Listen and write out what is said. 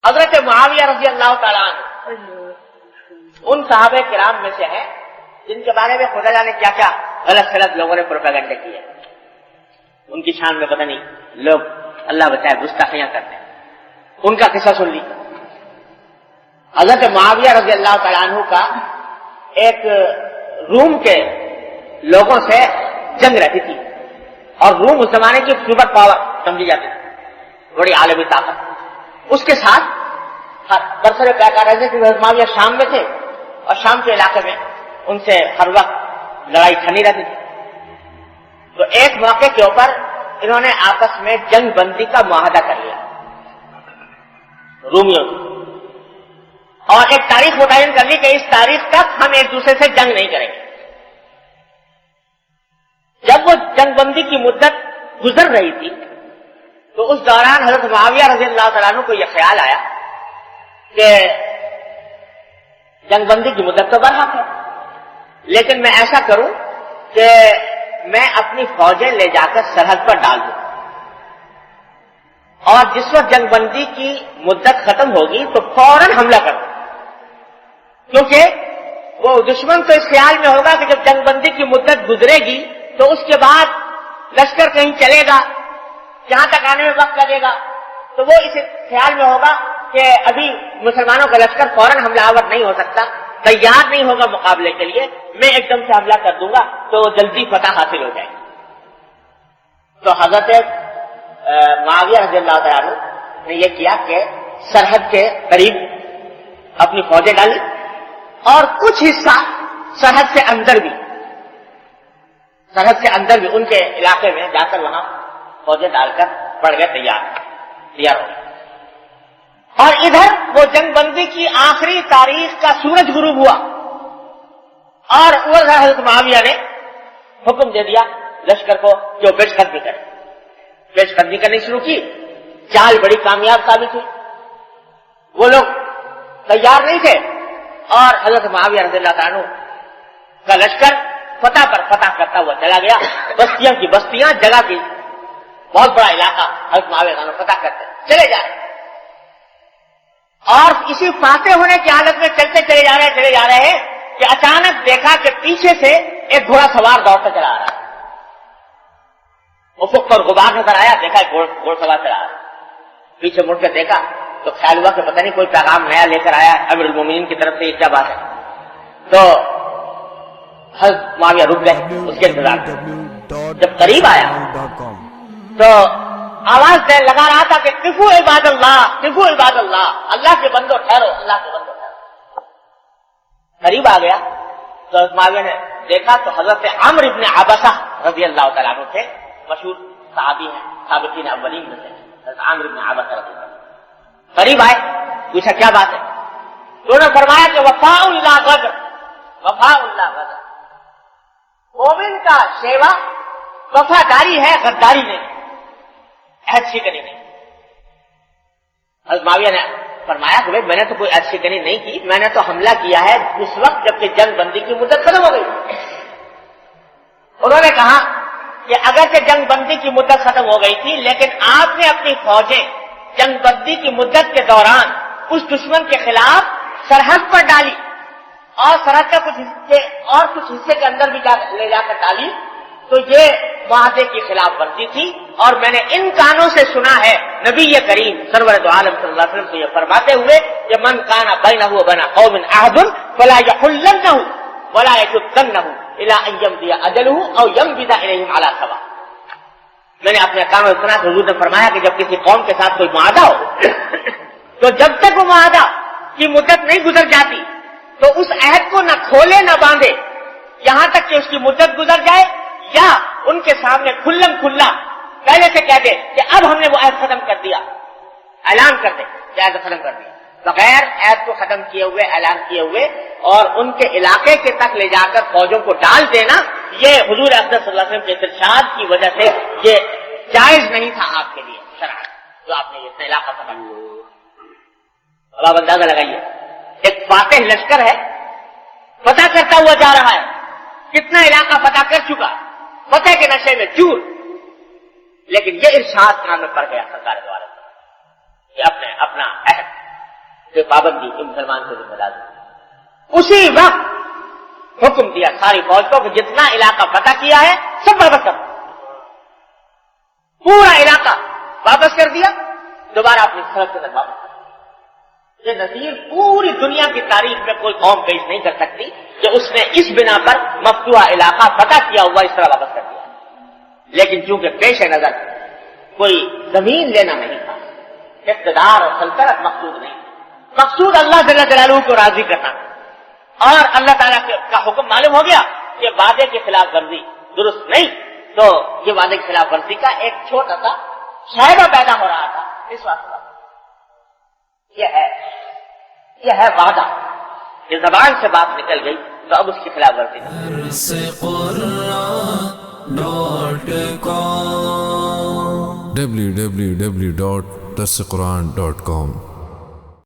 حضرت معاویہ رضی اللہ تعالیٰ عنہ ان صحابہ کرام میں سے ہیں جن کے بارے میں خدا جانے کیا کیا غلط غلط لوگوں نے پروپیگنڈے کیے. ان کی شان میں پتہ نہیں لوگ اللہ بچائے گستاخیاں کرتے ہیں. ان کا قصہ سن لی. حضرت معاویہ رضی اللہ تعالیٰ عنہ کا ایک روم کے لوگوں سے جنگ رہتی تھی اور روم اس زمانے کی سپر پاور سمجھی جاتی تھی, بڑی عالمی طاقت. اس کے ساتھ برسر پیکار رہتے کہ معاویہ شام میں تھے اور شام کے علاقے میں ان سے ہر وقت لڑائی چھڑی رہتی تھی. تو ایک موقع کے اوپر انہوں نے آپس میں جنگ بندی کا معاہدہ کر لیا رومیوں سے, اور ایک تاریخ متعین کر لی کہ اس تاریخ تک ہم ایک دوسرے سے جنگ نہیں کریں گے. جب وہ جنگ بندی کی مدت گزر رہی تھی تو اس دوران حضرت معاویہ رضی اللہ تعالیٰ عنہ کو یہ خیال آیا کہ جنگ بندی کی مدت تو برحق ہے, لیکن میں ایسا کروں کہ میں اپنی فوجیں لے جا کر سرحد پر ڈال دوں اور جس وقت جنگ بندی کی مدت ختم ہوگی تو فوراً حملہ کر دوں, کیونکہ وہ دشمن تو اس خیال میں ہوگا کہ جب جنگ بندی کی مدت گزرے گی تو اس کے بعد لشکر کہیں چلے گا, جہاں تک آنے میں وقت لگے گا, تو وہ اس خیال میں ہوگا کہ ابھی مسلمانوں کا لشکر فوراً حملہ آور نہیں ہو سکتا, تیار نہیں ہوگا مقابلے کے لیے, میں ایک دم سے حملہ کر دوں گا تو جلدی فتح حاصل ہو جائے گی. تو حضرت معاویہ رضی اللہ تعالیٰ عنہ نے یہ کیا کہ سرحد کے قریب اپنی فوجیں ڈالی اور کچھ حصہ سرحد سے اندر بھی ان کے علاقے میں جا کر وہاں فوجیں ڈال کر پڑ گئے, تیار ہو گئے. اور ادھر وہ جنگ بندی کی آخری تاریخ کا سورج غروب ہوا اور حضرت معاویہ نے حکم دے دیا لشکر کو کہ وہ پیش قدمی کرے. پیش قدمی کرنی شروع کی. چال بڑی کامیاب ثابت ہوئی, وہ لوگ تیار نہیں تھے اور حضرت معاویہ رضی اللہ تعالیٰ عنہ کا لشکر فتح پر فتح کرتا ہوا چلا گیا. بستیاں کی بستیاں, جگہ کی بہت بڑا علاقہ حضرت معاویہ رضی اللہ عنہ فتح کرتے چلے جا رہے, اور اسی فاتح ہونے کی حالت میں چلتے چلے جا رہے ہیں کہ اچانک دیکھا کہ پیچھے سے ایک گھوڑا سوار دوڑتا چلا آ رہا ہے. افق پر غبار نظر آیا, دیکھا گھوڑ سوار چلا آ رہا ہے. پیچھے مڑ کے دیکھا تو خیال ہوا کہ پتہ نہیں کوئی پیغام نیا لے کر آیا امیر المومنین کی طرف سے, یہ کیا بات ہے. تو حضرت معاویہ رک گئے اس کے انتظار میں. جب قریب آیا تو آواز لگا رہا تھا کہ قفو عباد اللہ, اللہ کے بندو ٹھہرو, اللہ کے بندو ٹھہرو. قریب آ گیا تو حضرت معاویہ نے دیکھا تو حضرت عمرو ابن عبسہ رضی اللہ تعالیٰ عنہ تھے, مشہور صحابی ہیں, سابقین اولین میں سے حضرت عمرو ابن عبسہ رضی اللہ. قریب آئے, پوچھا کیا بات ہے. انہوں نے فرمایا کہ وفاء اللہ غدر, مومن کا شیوا وفاداری ہے, غداری نہیں, عہد شکنی نہیں. حضرت معاویہ نے فرمایا کہ بھائی میں نے تو کوئی عہد شکنی نہیں کی, میں نے تو حملہ کیا ہے اس وقت جبکہ جنگ بندی کی مدت ختم ہو گئی. انہوں نے کہا کہ اگرچہ جنگ بندی کی مدت ختم ہو گئی تھی لیکن آپ نے اپنی فوجیں جنگ بندی کی مدت کے دوران اس دشمن کے خلاف سرحد پر ڈالی اور سرحد کا کچھ حصے کے اندر بھی لے جا کر ڈالی, تو یہ معاہدے کی خلاف ورزی تھی. اور میں نے ان کانوں سے سنا ہے نبی کریم سرور دو عالم صلی اللہ علیہ وسلم کو یہ فرماتے ہوئے کہ من کان بینہ وبین قوم عہد فلا یحلنہ ولا یشدنہ الی ان یمضی اجلہ او یمضی الیہم علی سواء. میں نے اپنے کانوں سے سنا کہ حضور نے فرمایا کہ جب کسی قوم کے ساتھ کوئی معاہدہ ہو تو جب تک وہ معاہدہ کی مدت نہیں گزر جاتی تو اس عہد کو نہ کھولے نہ باندھے یہاں تک کہ اس کی مدت گزر جائے, یا ان کے سامنے کھلم کھلا پہلے سے کہہ دے کہ اب ہم نے وہ عہد ختم کر دیا, اعلان کر دے کہ عہد ختم کر دیا, بغیر عہد کو ختم کیے ہوئے, اعلان کیے ہوئے اور ان کے علاقے کے تک لے جا کر فوجوں کو ڈال دینا, یہ حضور اقدس صلی اللہ علیہ وسلم کے ارشاد کی وجہ سے یہ جائز نہیں تھا آپ کے لیے شرعاً, جو آپ نے یہ علاقہ فتح کیا. اب آپ اندازہ لگائیے, ایک فاتح لشکر ہے, فتح کرتا ہوا جا رہا ہے, کتنا علاقہ فتح کر چکا, فتح کے نشے میں چور, لیکن یہ ارشاد کام میں پڑ گیا سرکار دوارا کہ اپنا عہد کہ پابندی کہ مسلمان کو ذمہ دار. اسی وقت حکم دیا ساری فوج کو کہ جتنا علاقہ فتح کیا ہے سب واپس کر. پورا علاقہ واپس کر دیا, دوبارہ اپنی سڑک کے اندر واپس کر. یہ نظیر پوری دنیا کی تاریخ میں کوئی قوم پیش نہیں کر سکتی کہ اس نے اس بنا پر مفتوحہ علاقہ فتح کیا ہوا اس طرح واپس کر دیا. لیکن چونکہ پیش نظر کوئی زمین لینا نہیں تھا, اقتدار اور سلطنت مقصود نہیں, مقصود اللہ جل جلالہ کو راضی کرنا, اور اللہ تعالیٰ کا حکم معلوم ہو گیا کہ وعدے کی خلاف ورزی درست نہیں, تو یہ وعدے کی خلاف ورزی کا ایک چھوٹا سا شائبہ پیدا ہو رہا تھا. اس واسطے یہ ہے وعدہ, یہ زبان سے بات نکل گئی تو اب اس کی خلاف ورزی نہیں. www.darsequran.com